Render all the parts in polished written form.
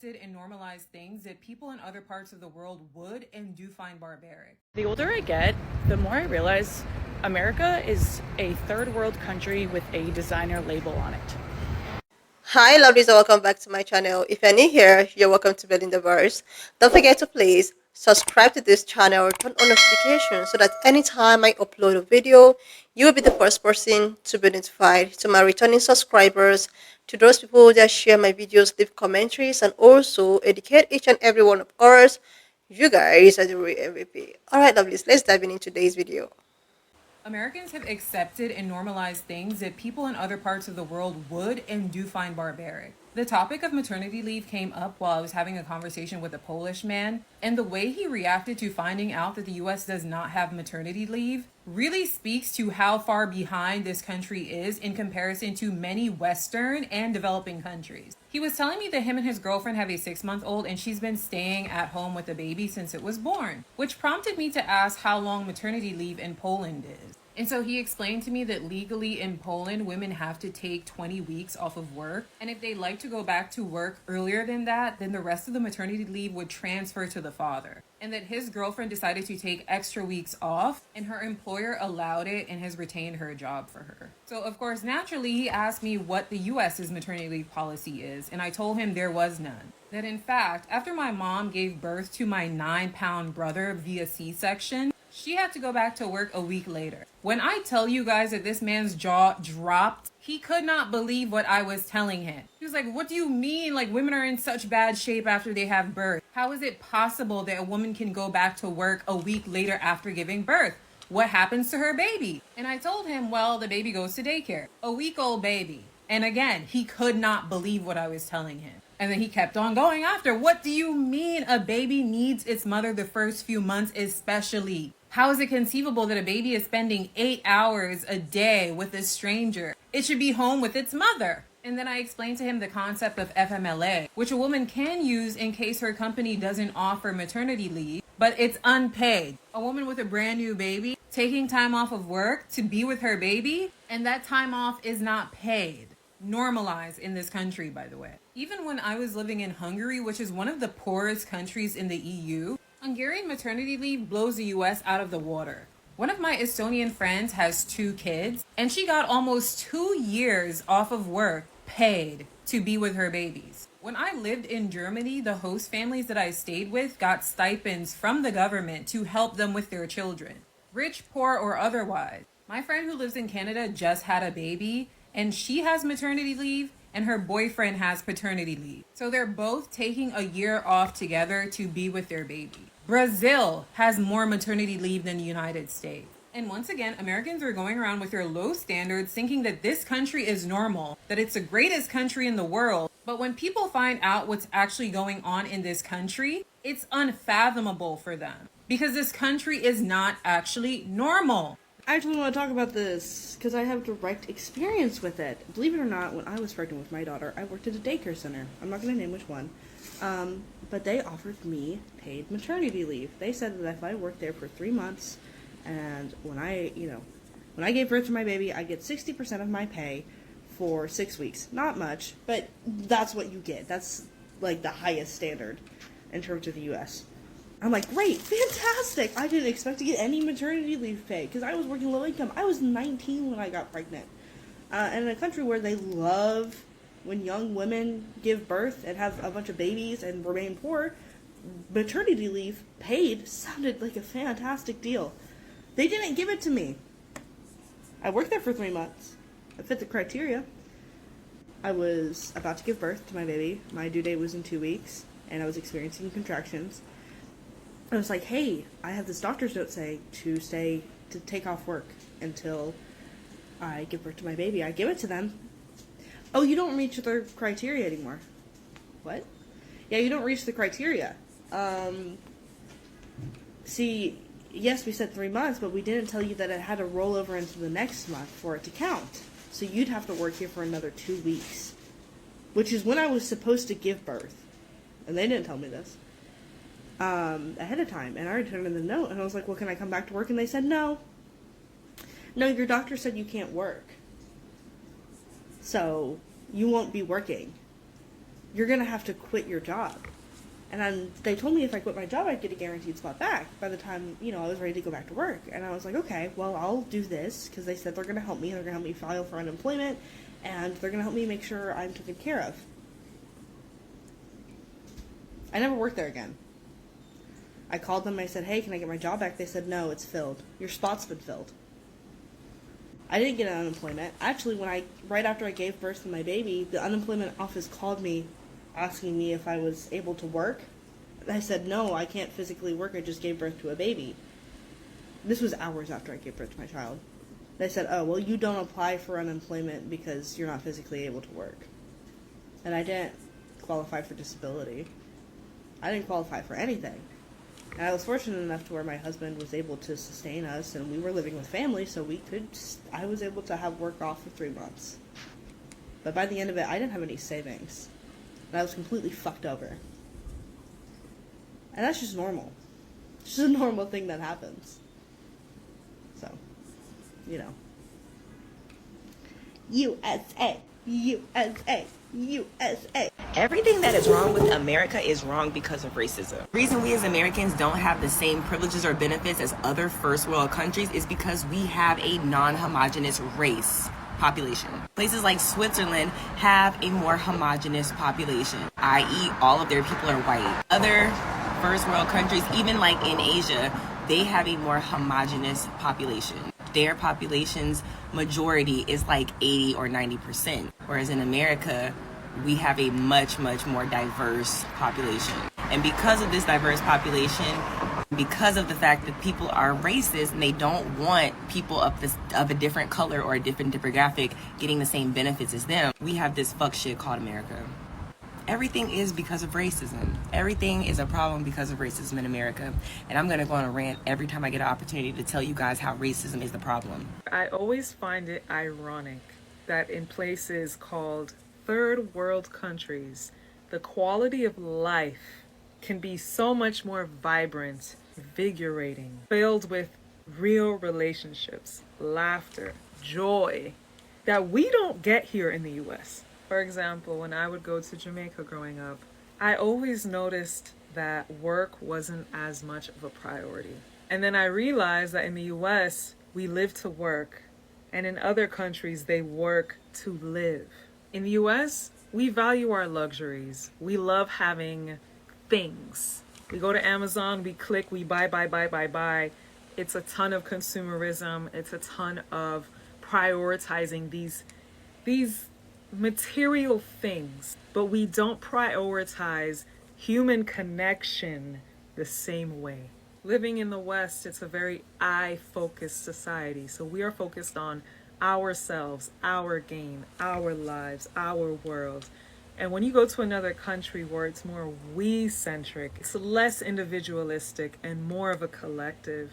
and normalize things that people in other parts of the world would and do find barbaric. The older I get, the more I realize America is a third world country with a designer label on it. Hi lovelies and welcome back to my channel. If you're new here, you're welcome to Building the Verse. Don't forget to please subscribe to this channel, turn on notifications so that anytime I upload a video, you will be the first person to be notified. To my returning subscribers, to those people that share my videos, leave commentaries, and also educate each and every one of us, you guys are the real MVP. Alright lovelies, let's dive into today's video. Americans have accepted and normalized things that people in other parts of the world would and do find barbaric. The topic of maternity leave came up while I was having a conversation with a Polish man, and the way he reacted to finding out that the US does not have maternity leave really speaks to how far behind this country is in comparison to many Western and developing countries. He was telling me that him and his girlfriend have a 6-month-old and she's been staying at home with the baby since it was born, which prompted me to ask how long maternity leave in Poland is. And so he explained to me that legally in Poland, women have to take 20 weeks off of work. And if they like to go back to work earlier than that, then the rest of the maternity leave would transfer to the father. And that his girlfriend decided to take extra weeks off and her employer allowed it and has retained her job for her. So of course, naturally, he asked me what the US's maternity leave policy is. And I told him there was none. That in fact, after my mom gave birth to my 9-pound brother via C-section, she had to go back to work a week later. When I tell you guys that this man's jaw dropped, he could not believe what I was telling him. He was like, what do you mean? Like, women are in such bad shape after they have birth. How is it possible that a woman can go back to work a week later after giving birth? What happens to her baby? And I told him, well, the baby goes to daycare. A week-old baby. And again, he could not believe what I was telling him. And then he kept on going after, what do you mean a baby needs its mother the first few months especially? How is it conceivable that a baby is spending 8 hours a day with a stranger? It should be home with its mother. And then I explained to him the concept of FMLA, which a woman can use in case her company doesn't offer maternity leave, but it's unpaid. A woman with a brand new baby taking time off of work to be with her baby, and that time off is not paid. Normalized in this country, by the way. Even when I was living in Hungary, which is one of the poorest countries in the EU, Hungarian maternity leave blows the US out of the water. One of my Estonian friends has 2 kids, and she got almost 2 years off of work paid to be with her babies. When I lived in Germany, the host families that I stayed with got stipends from the government to help them with their children, rich, poor, or otherwise. My friend who lives in Canada just had a baby, and she has maternity leave, and her boyfriend has paternity leave. So they're both taking a year off together to be with their baby. Brazil has more maternity leave than the United States. And once again, Americans are going around with their low standards thinking that this country is normal, that it's the greatest country in the world. But when people find out what's actually going on in this country, it's unfathomable for them because this country is not actually normal. I actually want to talk about this because I have direct experience with it. Believe it or not, when I was pregnant with my daughter, I worked at a daycare center. I'm not going to name which one. But they offered me paid maternity leave. They said that if I worked there for 3 months and when I gave birth to my baby, I get 60% of my pay for 6 weeks. Not much, but that's what you get. That's like the highest standard in terms of the U.S. I'm like, great, fantastic. I didn't expect to get any maternity leave pay because I was working low income. I was 19 when I got pregnant. And in a country where they love when young women give birth and have a bunch of babies and remain poor, maternity leave paid sounded like a fantastic deal. They didn't give it to me. I worked there for 3 months. I fit the criteria. I was about to give birth to my baby. My due date was in 2 weeks, and I was experiencing contractions. I was like, hey, I have this doctor's note saying to take off work until I give birth to my baby. I give it to them. Oh, you don't reach the criteria anymore. What? Yeah, you don't reach the criteria. See, yes, we said 3 months, but we didn't tell you that it had to roll over into the next month for it to count. So you'd have to work here for another 2 weeks, which is when I was supposed to give birth. And they didn't tell me this. Ahead of time, and I returned them the note, and I was like, well, can I come back to work? And they said, no, your doctor said you can't work, so you won't be working. you're going to have to quit your job. And then they told me if I quit my job, I'd get a guaranteed spot back by the time, I was ready to go back to work. And I was like, okay, well, I'll do this, because they said they're going to help me. They're going to help me file for unemployment, and they're going to help me make sure I'm taken care of. I never worked there again. I called them, I said, hey, can I get my job back? They said, no, it's filled. Your spot's been filled. I didn't get unemployment. Actually, right after I gave birth to my baby, the unemployment office called me asking me if I was able to work. And I said, no, I can't physically work. I just gave birth to a baby. This was hours after I gave birth to my child. They said, oh, well, you don't apply for unemployment because you're not physically able to work. And I didn't qualify for disability. I didn't qualify for anything. And I was fortunate enough to where my husband was able to sustain us, and we were living with family, so I was able to have work off for 3 months. But by the end of it, I didn't have any savings. And I was completely fucked over. And that's just normal. It's just a normal thing that happens. So, USA, USA, USA. Everything that is wrong with America is wrong because of racism. The reason we as Americans don't have the same privileges or benefits as other first world countries is because we have a non-homogeneous race population. Places like Switzerland have a more homogeneous population, i.e. all of their people are white. Other first world countries, even like in Asia, they have a more homogeneous population. Their population's majority is like 80 or 90%, whereas in America, we have a much, much more diverse population. And because of this diverse population, because of the fact that people are racist and they don't want people of a different color or a different demographic getting the same benefits as them, we have this fuck shit called America. Everything is because of racism. Everything is a problem because of racism in America. And I'm going to go on a rant every time I get an opportunity to tell you guys how racism is the problem. I always find it ironic that in places called third world countries, the quality of life can be so much more vibrant, invigorating, filled with real relationships, laughter, joy, that we don't get here in the US. For example, when I would go to Jamaica growing up, I always noticed that work wasn't as much of a priority. And then I realized that in the US, we live to work, and in other countries, they work to live. In the US, we value our luxuries. We love having things. We go to Amazon, we click, we buy. It's a ton of consumerism. It's a ton of prioritizing these material things, but we don't prioritize human connection the same way. Living in the West, it's a very I-focused society. So we are focused on ourselves, our gain, our lives, our world. And when you go to another country where it's more we-centric, it's less individualistic and more of a collective,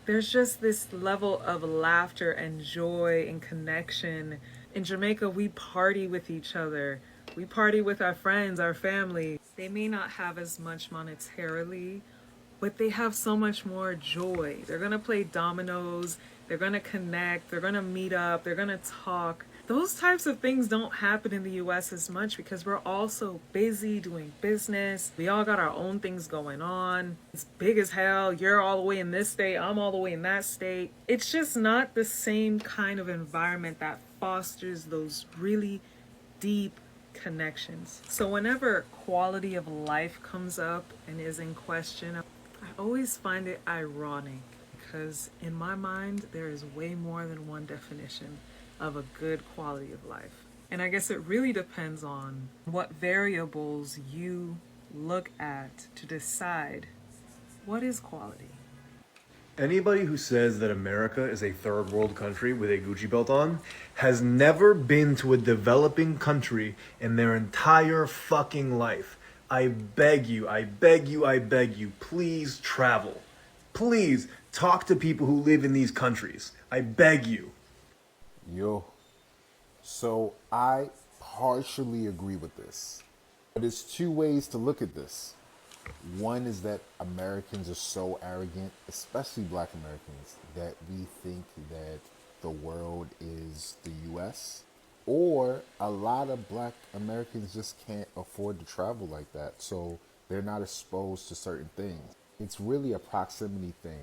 there's just this level of laughter and joy and connection. In Jamaica, we party with each other. We party with our friends, our family. They may not have as much monetarily, but they have so much more joy. They're gonna play dominoes, they're gonna connect, they're gonna meet up, they're gonna talk. Those types of things don't happen in the US as much because we're all so busy doing business. We all got our own things going on. It's big as hell. You're all the way in this state, I'm all the way in that state. It's just not the same kind of environment that fosters those really deep connections. So whenever quality of life comes up and is in question, I always find it ironic because in my mind, there is way more than one definition of a good quality of life. And I guess it really depends on what variables you look at to decide what is quality. Anybody who says that America is a third world country with a Gucci belt on has never been to a developing country in their entire fucking life. I beg you, please travel. Please talk to people who live in these countries. I beg you. Yo, so I partially agree with this. But there's two ways to look at this. One is that Americans are so arrogant, especially Black Americans, that we think that the world is the US. Or a lot of black Americans just can't afford to travel like that, so they're not exposed to certain things. It's really a proximity thing.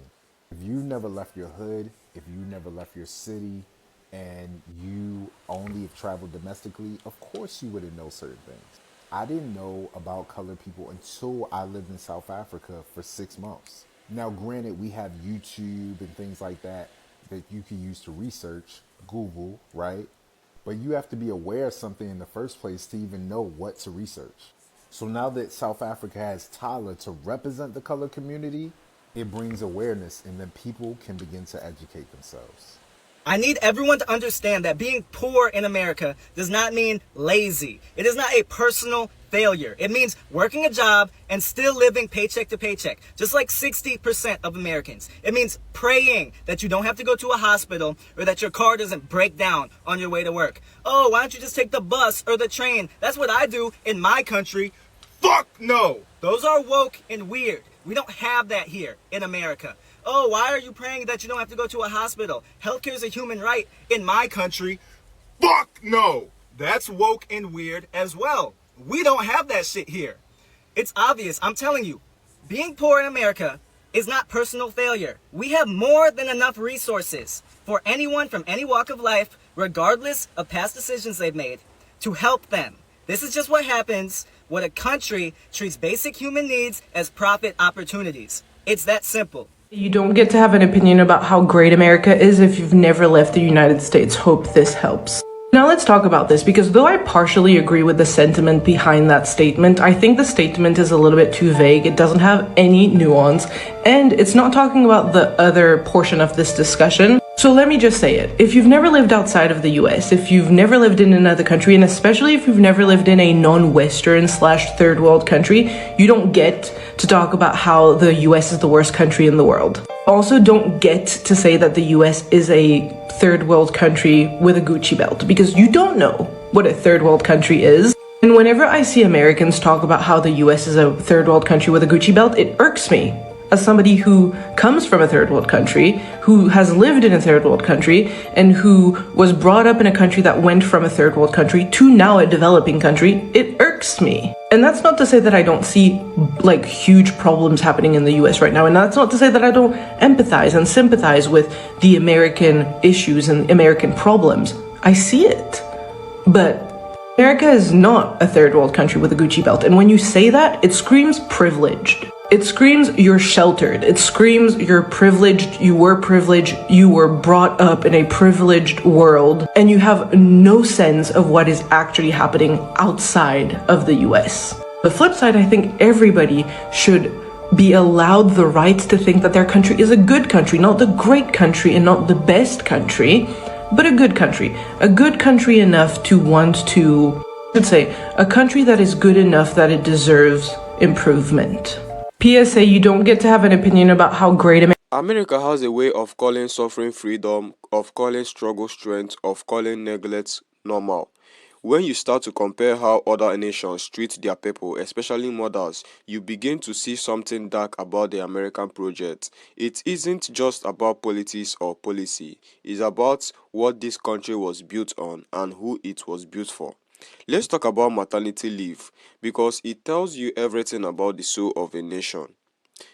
If you never left your hood, if you never left your city, and you only have traveled domestically, of course you wouldn't know certain things. I didn't know about colored people until I lived in South Africa for 6 months. Now, granted, we have YouTube and things like that that you can use to research, Google, right? But you have to be aware of something in the first place to even know what to research. So now that South Africa has Tyler to represent the color community, it brings awareness and then people can begin to educate themselves. I need everyone to understand that being poor in America does not mean lazy. It is not a personal failure. It means working a job and still living paycheck to paycheck, just like 60% of Americans. It means praying that you don't have to go to a hospital or that your car doesn't break down on your way to work. Oh, why don't you just take the bus or the train? That's what I do in my country. Fuck no! Those are woke and weird. We don't have that here in America. Oh, why are you praying that you don't have to go to a hospital? Healthcare is a human right in my country. Fuck no! That's woke and weird as well. We don't have that shit here. It's obvious, I'm telling you. Being poor in America is not personal failure. We have more than enough resources for anyone from any walk of life, regardless of past decisions they've made, to help them. This is just what happens when a country treats basic human needs as profit opportunities. It's that simple. You don't get to have an opinion about how great America is if you've never left the United States. Hope this helps. Now let's talk about this, because though I partially agree with the sentiment behind that statement, I think the statement is a little bit too vague. It doesn't have any nuance, and it's not talking about the other portion of this discussion. So let me just say it. If you've never lived outside of the US, if you've never lived in another country, and especially if you've never lived in a non-Western / third world country, you don't get to talk about how the US is the worst country in the world. Also, don't get to say that the US is a third world country with a Gucci belt, because you don't know what a third world country is. And whenever I see Americans talk about how the US is a third world country with a Gucci belt, it irks me. As somebody who comes from a third world country, who has lived in a third world country, and who was brought up in a country that went from a third world country to now a developing country, it irks me. And that's not to say that I don't see like huge problems happening in the US right now. And that's not to say that I don't empathize and sympathize with the American issues and American problems. I see it. But America is not a third world country with a Gucci belt. And when you say that, it screams privileged. It screams you're sheltered. It screams you're privileged, you were brought up in a privileged world, and you have no sense of what is actually happening outside of the US. The flip side, I think everybody should be allowed the right to think that their country is a good country, not the great country and not the best country, but a good country. A good country enough to want to, let's say, a country that is good enough that it deserves improvement. PSA, you don't get to have an opinion about how great America has a way of calling suffering freedom, of calling struggle strength, of calling neglect normal. When you start to compare how other nations treat their people, especially mothers, you begin to see something dark about the American project. It isn't just about politics or policy. It's about what this country was built on and who it was built for. Let's talk about maternity leave, because it tells you everything about the soul of a nation.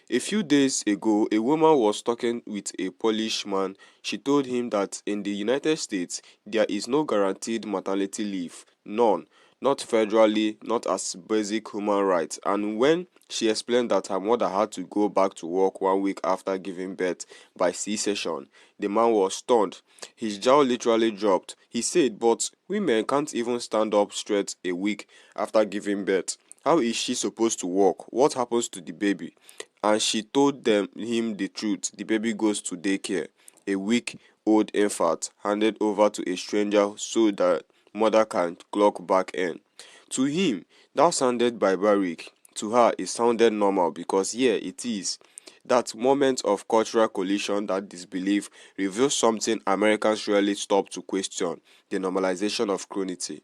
A few days ago, a woman was talking with a Polish man. She told him that in the United States, there is no guaranteed maternity leave. None. Not federally, not as basic human rights. And when she explained that her mother had to go back to work 1 week after giving birth by C-section, the man was stunned. His jaw literally dropped. He said, "But women can't even stand up straight a week after giving birth. How is she supposed to walk? What happens to the baby?" And she told him the truth. The baby goes to daycare. A week-old infant handed over to a stranger so that mother can clock back in. To him, that sounded barbaric. To her, it sounded normal, because yeah, it is. That moment of cultural collision, that disbelief, reveals something Americans rarely stop to question: the normalization of cruelty.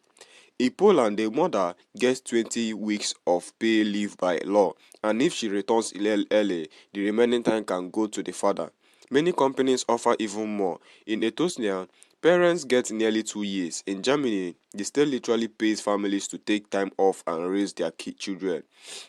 In Poland, a mother gets 20 weeks of paid leave by law, and if she returns early, the remaining time can go to the father. Many companies offer even more. In Estonia, Parents get nearly 2 years. In Germany, the state literally pays families to take time off and raise their children.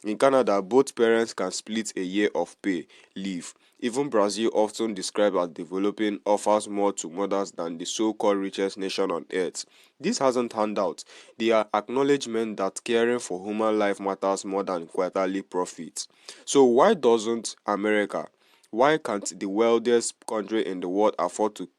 In Canada, both parents can split a year of pay leave. Even Brazil, often described as developing, offers more to mothers than the so-called richest nation on earth. This hasn't handout. They are acknowledgement that caring for human life matters more than quarterly profit. So why doesn't America? Why can't the wealthiest country in the world afford to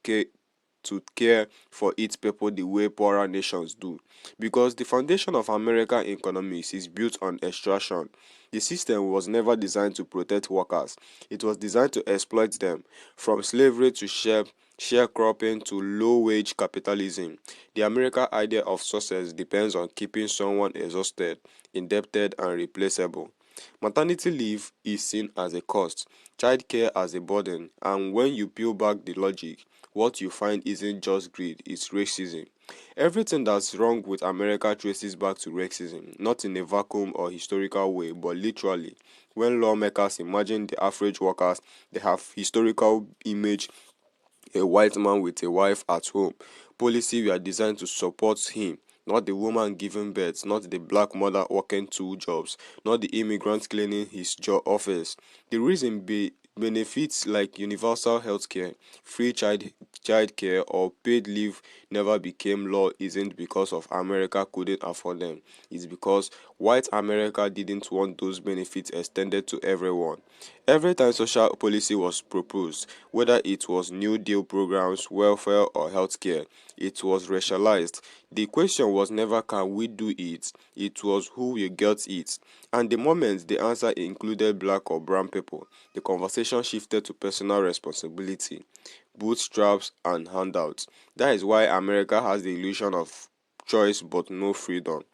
care for its people the way poorer nations do? Because the foundation of American economics is built on extraction. The system was never designed to protect workers. It was designed to exploit them. From slavery to sharecropping to low-wage capitalism, the American idea of success depends on keeping someone exhausted, indebted, and replaceable. Maternity leave is seen as a cost, childcare as a burden, and when you peel back the logic, what you find isn't just greed, it's racism. Everything that's wrong with America traces back to racism, not in a vacuum or historical way, but literally. When lawmakers imagine the average workers, they have historical image a white man with a wife at home. Policy were designed to support him, not the woman giving birth, not the black mother working two jobs, not the immigrant cleaning his job office. The reason benefits like universal health care, free child care, or paid leave never became law isn't because of America couldn't afford them. It's because white America didn't want those benefits extended to everyone. Every time social policy was proposed, whether it was New Deal programs, welfare, or healthcare, it was racialized. The question was never can we do it, it was who will get it. And the moment the answer included black or brown people, the conversation shifted to personal responsibility, bootstraps, and handouts. That is why America has the illusion of choice but no freedom.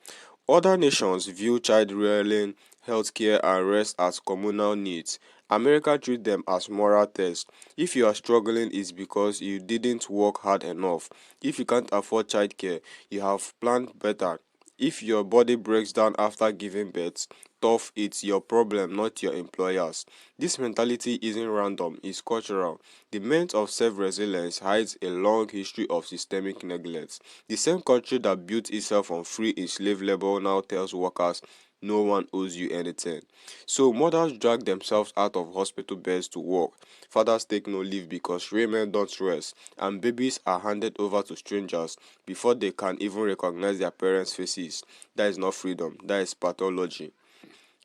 Other nations view child rearing, healthcare, and rest as communal needs. America treats them as moral tests. If you are struggling, it's because you didn't work hard enough. If you can't afford childcare, you have planned better. If your body breaks down after giving birth, tough, it's your problem, not your employer's. This mentality isn't random, it's cultural. The myth of self-resilience hides a long history of systemic neglect. The same country that built itself on free enslaved labor now tells workers no one owes you anything. So mothers drag themselves out of hospital beds to work. Fathers take no leave because women don't rest, and babies are handed over to strangers before they can even recognize their parents' faces. That is not freedom, that is pathology.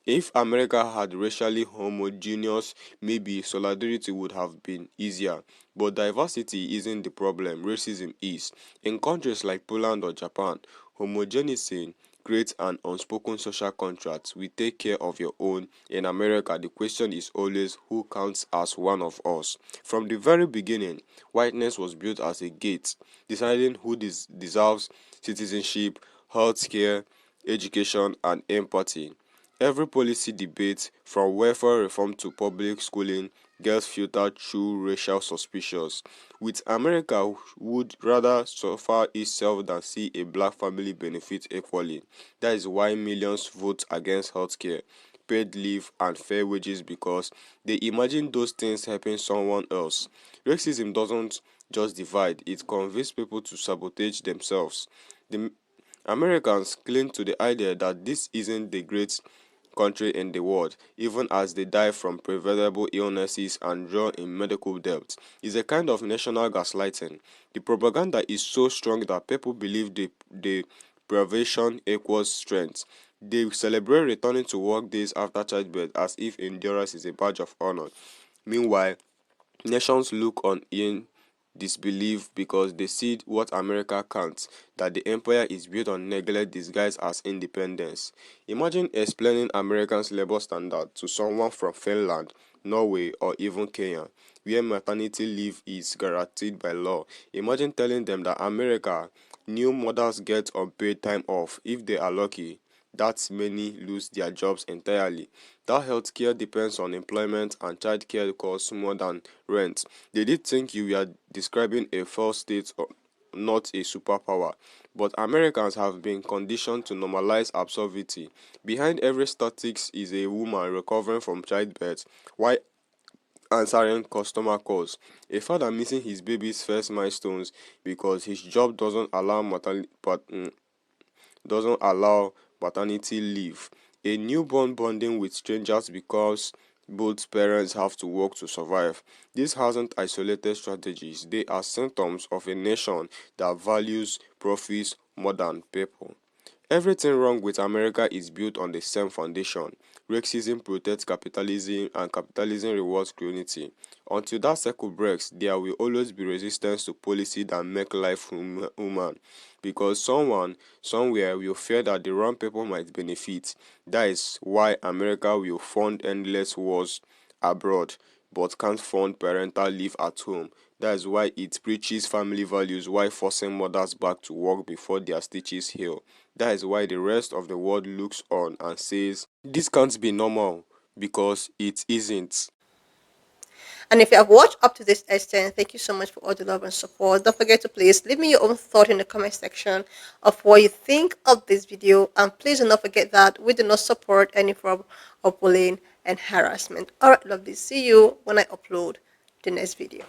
If America had racially homogeneous, maybe solidarity would have been easier. But diversity isn't the problem, racism is. In countries like Poland or Japan, homogeneity creates an unspoken social contract. We take care of your own. In America, the question is always who counts as one of us. From the very beginning, whiteness was built as a gate, deciding who deserves citizenship, healthcare, education, and empathy. Every policy debate, from welfare reform to public schooling, gets filtered through racial suspicions. With America would rather suffer itself than see a black family benefit equally. That is why millions vote against healthcare, paid leave, and fair wages because they imagine those things helping someone else. Racism doesn't just divide, it convinces people to sabotage themselves. The Americans cling to the idea that this isn't the great country in the world, even as they die from preventable illnesses and draw in medical debt, is a kind of national gaslighting. The propaganda is so strong that people believe the privation equals strength. They celebrate returning to work days after childbirth as if endurance is a badge of honor. Meanwhile, nations look on in disbelief because they see what America can't, that the empire is built on neglect disguised as independence. Imagine explaining Americans' labor standard to someone from Finland, Norway, or even Kenya, where maternity leave is guaranteed by law. Imagine telling them that America, new mothers get unpaid time off if they are lucky, that many lose their jobs entirely. That healthcare depends on employment and childcare costs more than rent. They did think you were describing a false state or not a superpower. But Americans have been conditioned to normalize absurdity. Behind every statistics is a woman recovering from childbirth, while answering customer calls, a father missing his baby's first milestones because his job doesn't allow paternity leave, a newborn bonding with strangers because both parents have to work to survive. These aren't isolated strategies, they are symptoms of a nation that values profits more than people. Everything wrong with America is built on the same foundation. Racism protects capitalism and capitalism rewards cruelty. Until that circle breaks, there will always be resistance to policy that make life human. Because someone, somewhere will fear that the wrong people might benefit. That is why America will fund endless wars abroad but can't fund parental leave at home. That is why it preaches family values while forcing mothers back to work before their stitches heal. That is why the rest of the world looks on and says, this can't be normal, because it isn't. And if you have watched up to this extent, thank you so much for all the love and support. Don't forget to please leave me your own thought in the comment section of what you think of this video. And please do not forget that we do not support any form of bullying and harassment. Alright, lovely. See you when I upload the next video.